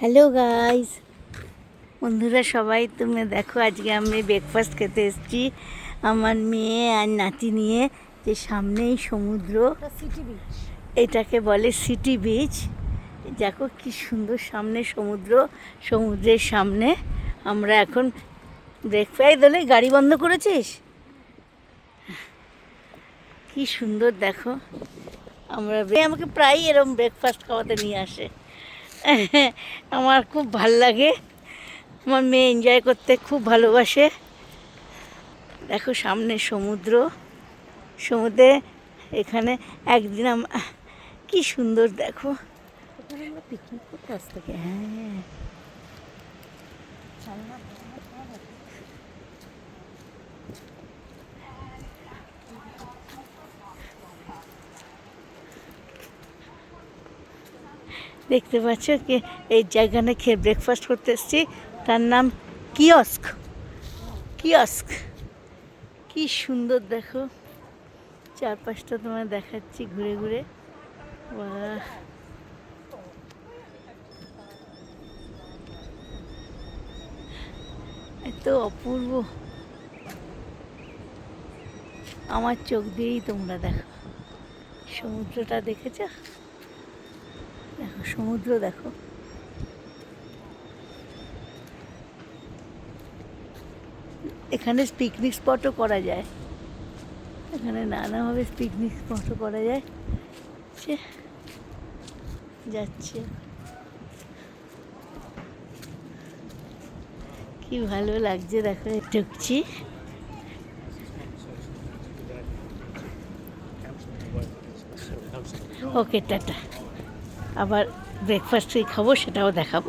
Hello guys, বন্ধুরা সবাই তুমি দেখো, আজকে আমি ব্রেকফাস্ট খেতে এসেছি আমার মেয়ে আর নাতি নিয়ে। যে সামনেই সমুদ্র, সিটি বিচ, এটাকে বলে সিটি বিচ। দেখো কি সুন্দর সামনে সমুদ্র, সমুদ্রের সামনে আমরা এখন ব্রেকফাস্ট হলে। গাড়ি বন্ধ করেছিস? কি সুন্দর দেখো। আমরা আমাকে প্রায়ই এরকম ব্রেকফাস্ট খাওয়াতে নিয়ে আসে। আমার খুব ভাল লাগে, আমার মেয়ে এনজয় করতে খুব ভালোবাসে। দেখো সামনে সমুদ্র, সমুদ্রে এখানে একদিন কি সুন্দর দেখো। এখানে আমরা পিকনিক করতে আসতে পারি। হ্যাঁ, দেখতে পাচ্ছ কি এই জায়গানে খেয়ে ব্রেকফাস্ট করতে এসেছি, তার নাম কিয়স্ক। কিয়স্ক কি সুন্দর দেখো, চারপাশটা তোমায় দেখাচ্ছি ঘুরে ঘুরে। বাহ, এত অপূর্ব, আমার চোখ দিয়েই তোমরা দেখো। সমুদ্রটা দেখেছ? দেখো সমুদ্র দেখো। এখানে পিকনিক স্পটও করা যায়, এখানে নানাভাবে পিকনিক স্পটও করা যায়। যাচ্ছে কি ভালো লাগছে দেখো, ঢুকছি। ওকে টাটা, আবার ব্রেকফাস্ট খাবো সেটাও দেখাবো।